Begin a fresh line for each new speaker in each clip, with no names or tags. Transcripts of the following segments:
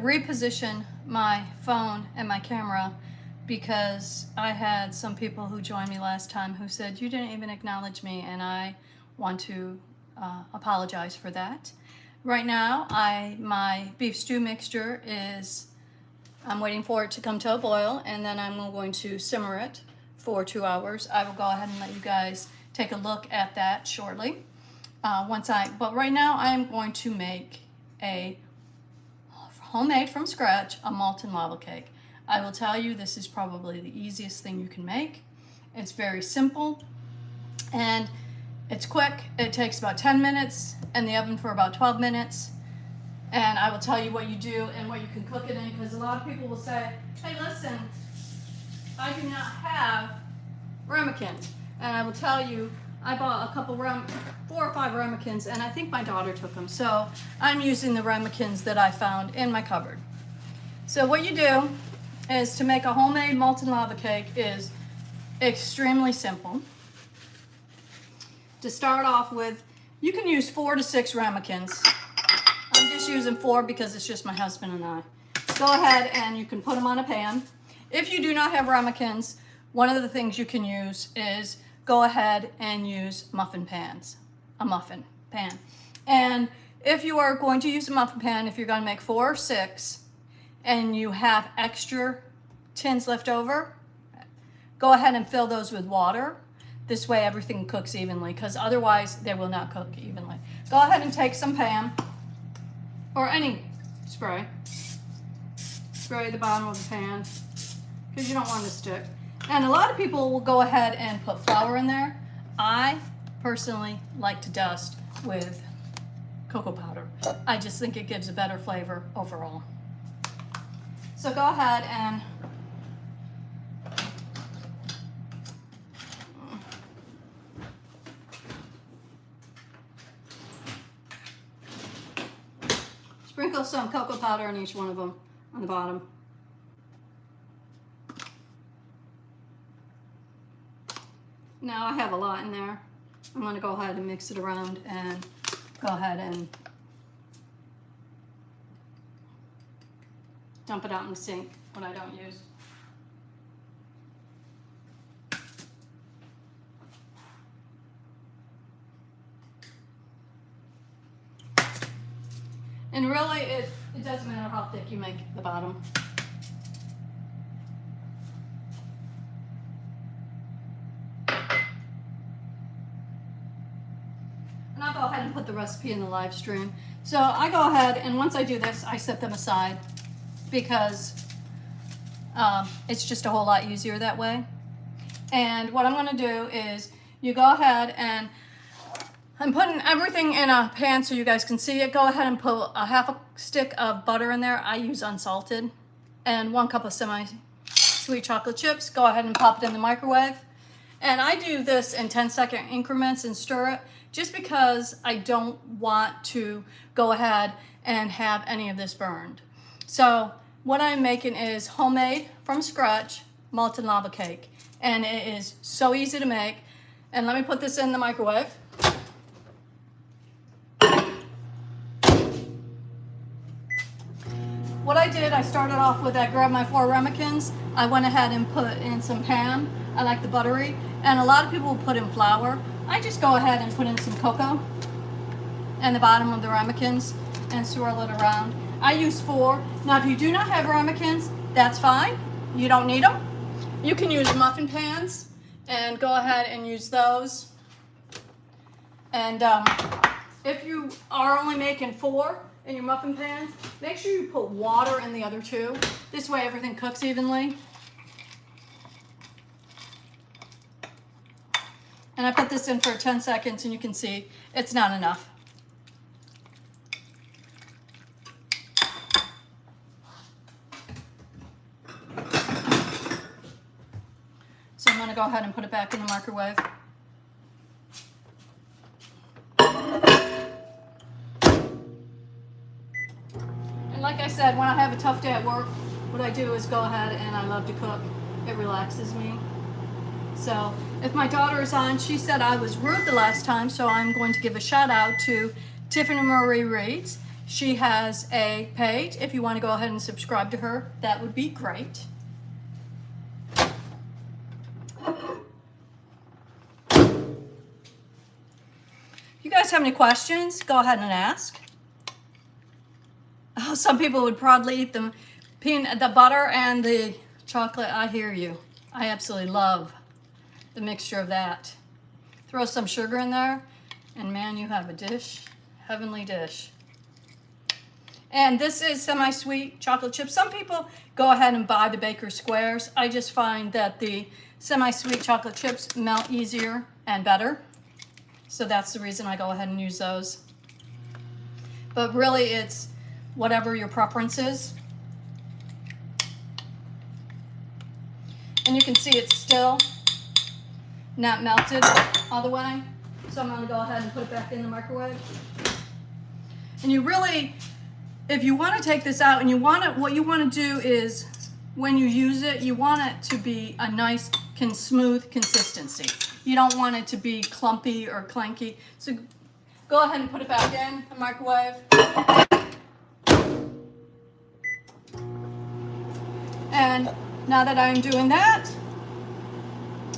reposition my phone and my camera because I had some people who joined me last time who said you didn't even acknowledge me, and I want to apologize for that. Right now, my beef stew mixture is, I'm waiting for it to come to a boil, and then I'm going to simmer it for 2 hours. I will go ahead and let you guys take a look at that shortly. But right now I'm going to make a homemade from scratch, a molten lava cake. I will tell you, this is probably the easiest thing you can make. It's very simple and it's quick. It takes about 10 minutes in the oven for about 12 minutes. And I will tell you what you do and what you can cook it in, because a lot of people will say, hey, listen, I do not have ramekins. And I will tell you, I bought a couple 4 or 5 ramekins, and I think my daughter took them. So I'm using the ramekins that I found in my cupboard. So what you do is, to make a homemade molten lava cake is extremely simple. To start off with, you can use 4 to 6 ramekins. I'm just using 4 because it's just my husband and I. Go ahead and you can put them on a pan. If you do not have ramekins, one of the things you can use is go ahead and use muffin pans, a muffin pan. And if you are going to use a muffin pan, if you're going to make 4 or 6 and you have extra tins left over, go ahead and fill those with water. This way everything cooks evenly, because otherwise they will not cook evenly. Go ahead and take some Pam or any spray. Spray the bottom of the pan because you don't want it to stick. And a lot of people will go ahead and put flour in there. I personally like to dust with cocoa powder. I just think it gives a better flavor overall. So go ahead and sprinkle some cocoa powder on each one of them on the bottom. Now I have a lot in there. I'm going to go ahead and mix it around and go ahead and dump it out in the sink when I don't use. And really, it doesn't matter how thick you make the bottom. And I'll go ahead and put the recipe in the live stream. So I go ahead, and once I do this, I set them aside because it's just a whole lot easier that way. And what I'm going to do is, you go ahead and I'm putting everything in a pan so you guys can see it. Go ahead and put a half a stick of butter in there. I use unsalted. And 1 cup of semi-sweet chocolate chips. Go ahead and pop it in the microwave. And I do this in 10-second increments and stir it just because I don't want to go ahead and have any of this burned. So what I'm making is homemade from scratch molten lava cake. And it is so easy to make. And let me put this in the microwave. What I did, I started off with, I grabbed my 4 ramekins. I went ahead and put in some ham. I like the buttery. And a lot of people will put in flour. I just go ahead and put in some cocoa in the bottom of the ramekins and swirl it around. I use 4. Now, if you do not have ramekins, that's fine. You don't need them. You can use muffin pans and go ahead and use those. And if you are only making 4 in your muffin pans, make sure you put water in the other 2. This way everything cooks evenly. And I put this in for 10 seconds and you can see it's not enough. So I'm going to go ahead and put it back in the microwave. Like I said, when I have a tough day at work, what I do is go ahead, and I love to cook. It relaxes me. So if my daughter is on, she said I was rude the last time, so I'm going to give a shout out to Tiffany Marie Reeds. She has a page. If you want to go ahead and subscribe to her, that would be great. If you guys have any questions, go ahead and ask. Oh, some people would probably eat the butter and the chocolate. I hear you. I absolutely love the mixture of that. Throw some sugar in there, and man, you have a dish, heavenly dish. And this is semi-sweet chocolate chips. Some people go ahead and buy the Baker's Squares. I just find that the semi-sweet chocolate chips melt easier and better. So that's the reason I go ahead and use those. But really, it's whatever your preference is. And you can see it's still not melted all the way. So I'm gonna go ahead and put it back in the microwave. And you really, if you want to take this out and you want it, what you want to do is when you use it, you want it to be a nice, smooth consistency. You don't want it to be clumpy or clanky. So go ahead and put it back in the microwave. And now that I'm doing that,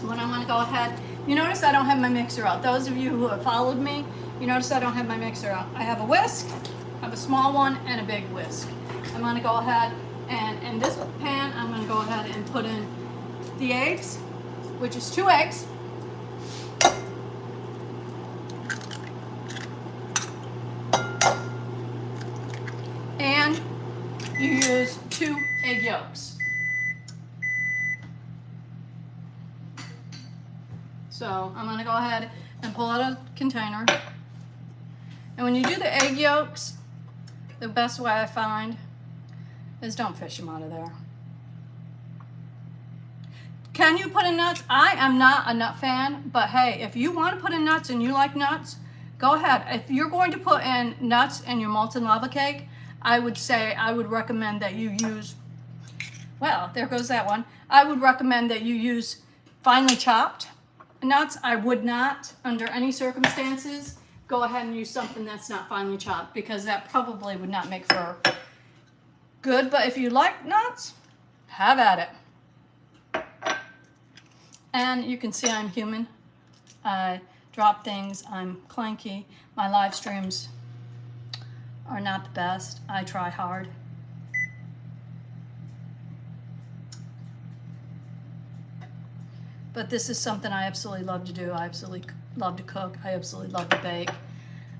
when I want to go ahead, you notice I don't have my mixer out. Those of you who have followed me, you notice I don't have my mixer out. I have a whisk, I have a small one and a big whisk. I'm going to go ahead and in this pan, I'm going to go ahead and put in the eggs, which is 2 eggs. And you use 2 egg yolks. So I'm going to go ahead and pull out a container. And when you do the egg yolks, the best way I find is don't fish them out of there. Can you put in nuts? I am not a nut fan, but hey, if you want to put in nuts and you like nuts, go ahead. If you're going to put in nuts in your molten lava cake, I would recommend that you use, well, there goes that one. I would recommend that you use finely chopped nuts. I would not, under any circumstances, go ahead and use something that's not finely chopped because that probably would not make for good. But if you like nuts, have at it. And you can see I'm human. I drop things. I'm clanky. My live streams are not the best. I try hard. But this is something I absolutely love to do. I absolutely love to cook. I absolutely love to bake.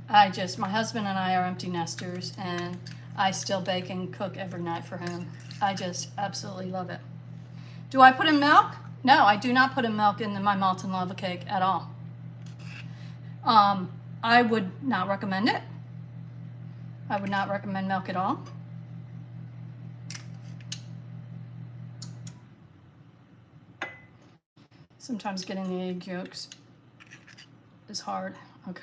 My husband and I are empty nesters, and I still bake and cook every night for him. I just absolutely love it. Do I put in milk? No, I do not put in milk in my molten lava cake at all. I would not recommend it. I would not recommend milk at all. Sometimes getting the egg yolks is hard. Okay.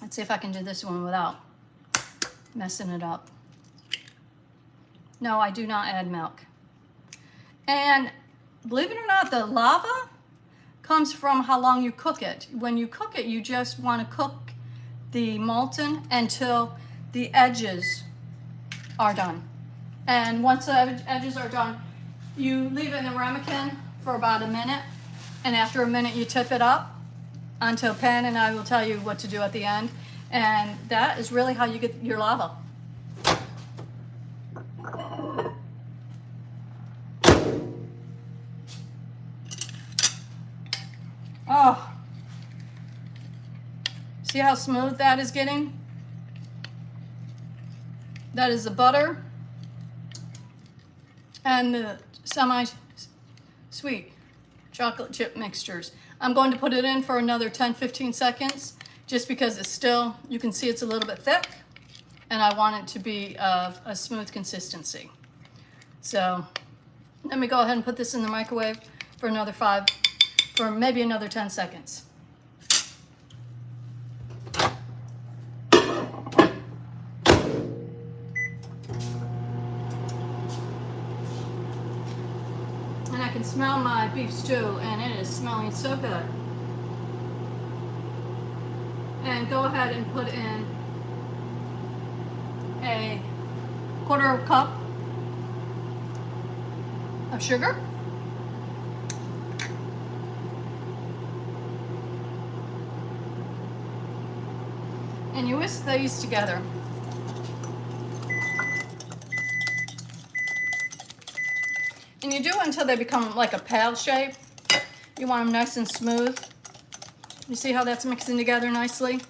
Let's see if I can do this one without messing it up. No, I do not add milk. And believe it or not, the lava comes from how long you cook it. When you cook it, you just want to cook the molten until the edges are done. And once the edges are done, you leave it in a ramekin for about a minute, and after a minute you tip it up onto a pan, and I will tell you what to do at the end. And that is really how you get your lava. Oh, see how smooth that is getting? That is the butter and the semi-sweet chocolate chip mixtures. I'm going to put it in for another 10-15 seconds just because it's still, you can see it's a little bit thick, and I want it to be of a smooth consistency. So let me go ahead and put this in the microwave for maybe another 10 seconds. And I can smell my beef stew, and it is smelling so good. And and go ahead and put in a 1/4 cup of sugar. And you whisk these together. And you do until they become like a pad shape. You want them nice and smooth. You see how that's mixing together nicely?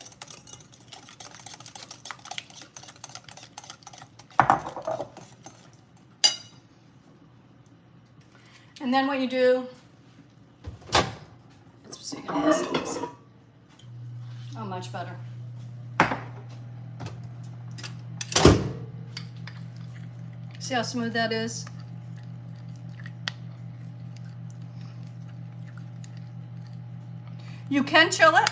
And then what you do, let's see how this is. Oh, much better. See how smooth that is? You can chill it.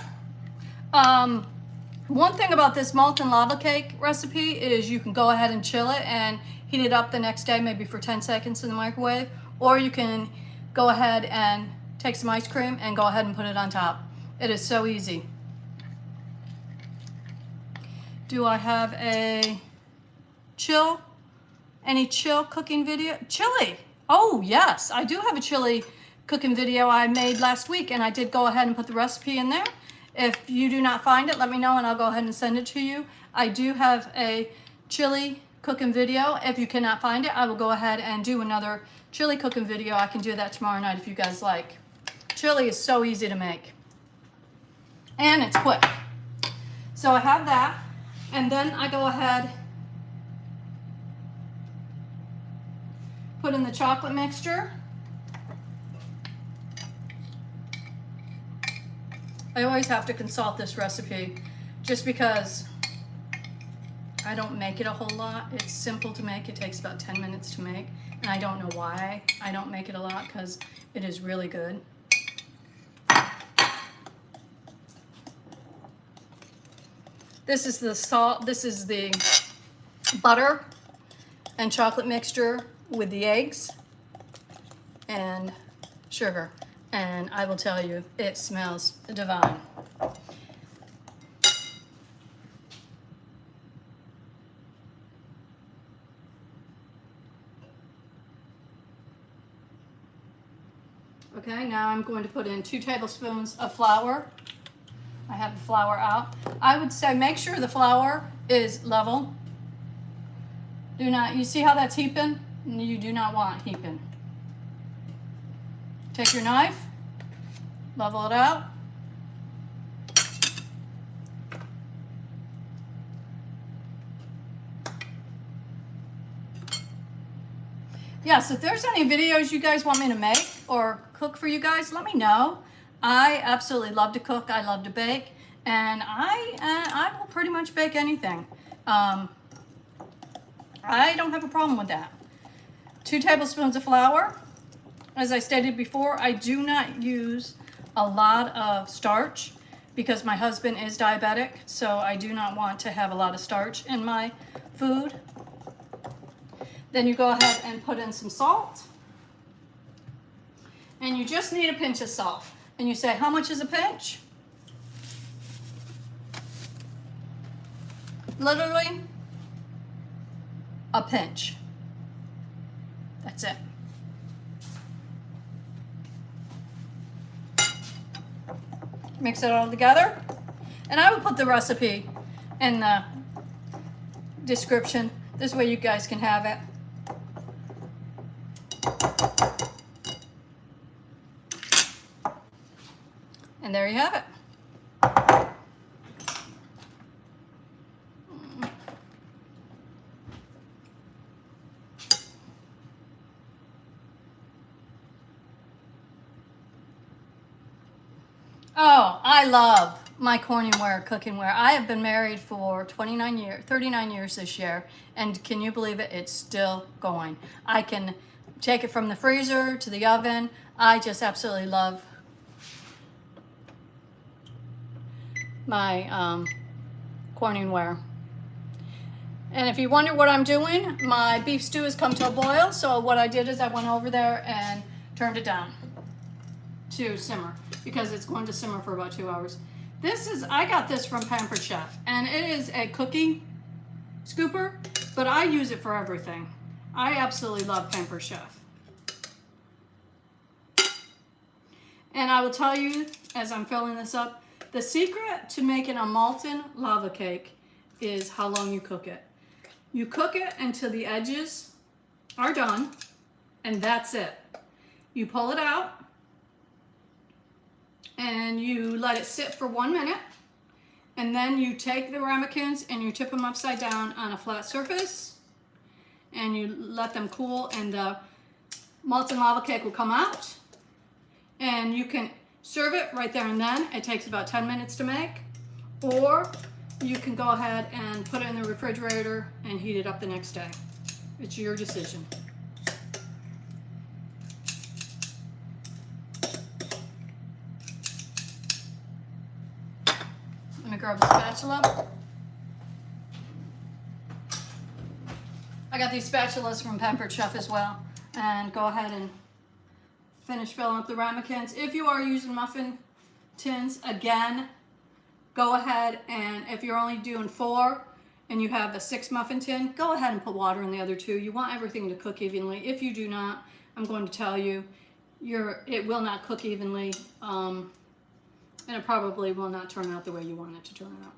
One thing about this molten lava cake recipe is you can go ahead and chill it and heat it up the next day, maybe for 10 seconds in the microwave, or you can go ahead and take some ice cream and go ahead and put it on top. It is so easy. Do I have a any chill cooking video? Chili. Oh yes, I do have a chili cooking video I made last week, and I did go ahead and put the recipe in there. If you do not find it, let me know and I'll go ahead and send it to you. I do have a chili cooking video. If you cannot find it, I will go ahead and do another chili cooking video. I can do that tomorrow night if you guys like. Chili is so easy to make and it's quick. So I have that, and then I go ahead, put in the chocolate mixture. I always have to consult this recipe just because I don't make it a whole lot. It's simple to make. It takes about 10 minutes to make, and I don't know why I don't make it a lot, because it is really good. This is the salt, this is the butter and chocolate mixture with the eggs and sugar. And I will tell you, it smells divine. Okay, now I'm going to put in 2 tablespoons of flour. I have the flour out. I would say make sure the flour is level. Do not, you see how that's heaping? You do not want heaping. Take your knife, level it out. Yes, if there's any videos you guys want me to make or cook for you guys, let me know. I absolutely love to cook. I love to bake, and I will pretty much bake anything. I don't have a problem with that. 2 tablespoons of flour. As I stated before, I do not use a lot of starch because my husband is diabetic, so I do not want to have a lot of starch in my food. Then you go ahead and put in some salt. And you just need a pinch of salt. And you say, how much is a pinch? Literally, a pinch. That's it. Mix it all together. And I will put the recipe in the description. This way you guys can have it. And there you have it. Oh, I love my corningware, cookingware. I have been married for 39 years this year, and can you believe it? It's still going. I can take it from the freezer to the oven. I just absolutely love my corningware. And if you wonder what I'm doing, my beef stew has come to a boil, so what I did is I went over there and turned it down to simmer, because it's going to simmer for about 2 hours. I got this from Pampered Chef, and it is a cookie scooper, but I use it for everything. I absolutely love Pampered Chef. And I will tell you, as I'm filling this up, the secret to making a molten lava cake is how long you cook it. You cook it until the edges are done, and that's it. You pull it out, and you let it sit for 1 minute, and then you take the ramekins and you tip them upside down on a flat surface, and you let them cool, and the molten lava cake will come out, and you can serve it right there and then. It takes about 10 minutes to make, or you can go ahead and put it in the refrigerator and heat it up the next day. It's your decision. Let me grab the spatula. I got these spatulas from Pampered Chef as well. And go ahead and finish filling up the ramekins. If you are using muffin tins, again, go ahead, and if you're only doing 4 and you have a 6 muffin tin, go ahead and put water in the other 2. You want everything to cook evenly. If you do not, I'm going to tell you, it will not cook evenly, and it probably will not turn out the way you want it to turn out.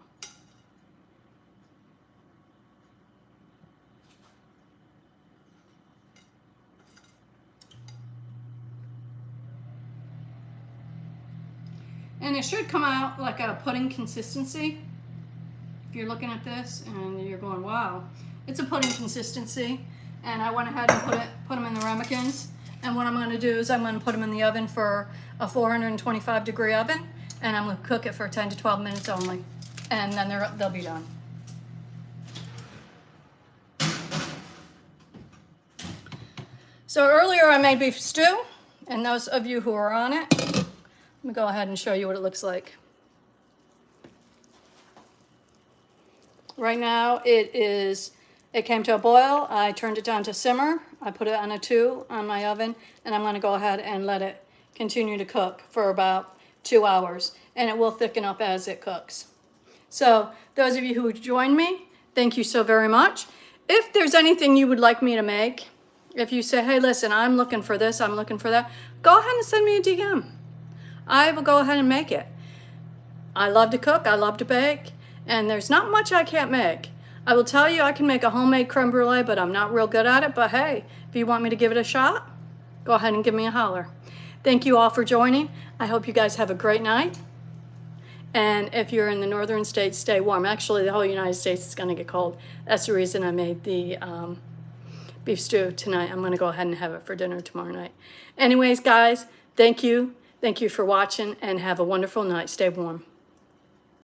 And it should come out like a pudding consistency. If you're looking at this and you're going, wow, it's a pudding consistency. And I went ahead and put them in the ramekins. And what I'm going to do is I'm going to put them in the oven for a 425 degree oven. And I'm going to cook it for 10 to 12 minutes only. And then they'll be done. So earlier I made beef stew. And those of you who are on it, let me go ahead and show you what it looks like. Right now it came to a boil. I turned it down to simmer. I put it on a 2 on my oven, and I'm going to go ahead and let it continue to cook for about 2 hours, and it will thicken up as it cooks. So those of you who joined me, thank you so very much. If there's anything you would like me to make, if you say, hey, listen, I'm looking for this, I'm looking for that, go ahead and send me a DM. I will go ahead and make it. I love to cook, I love to bake, and there's not much I can't make. I will tell you I can make a homemade creme brulee, but I'm not real good at it. But hey, if you want me to give it a shot, go ahead and give me a holler. Thank you all for joining. I hope you guys have a great night. And if you're in the northern states, stay warm. Actually, the whole United States is going to get cold. That's the reason I made the beef stew tonight. I'm going to go ahead and have it for dinner tomorrow night. Anyways, guys, thank you. Thank you for watching, and have a wonderful night. Stay warm.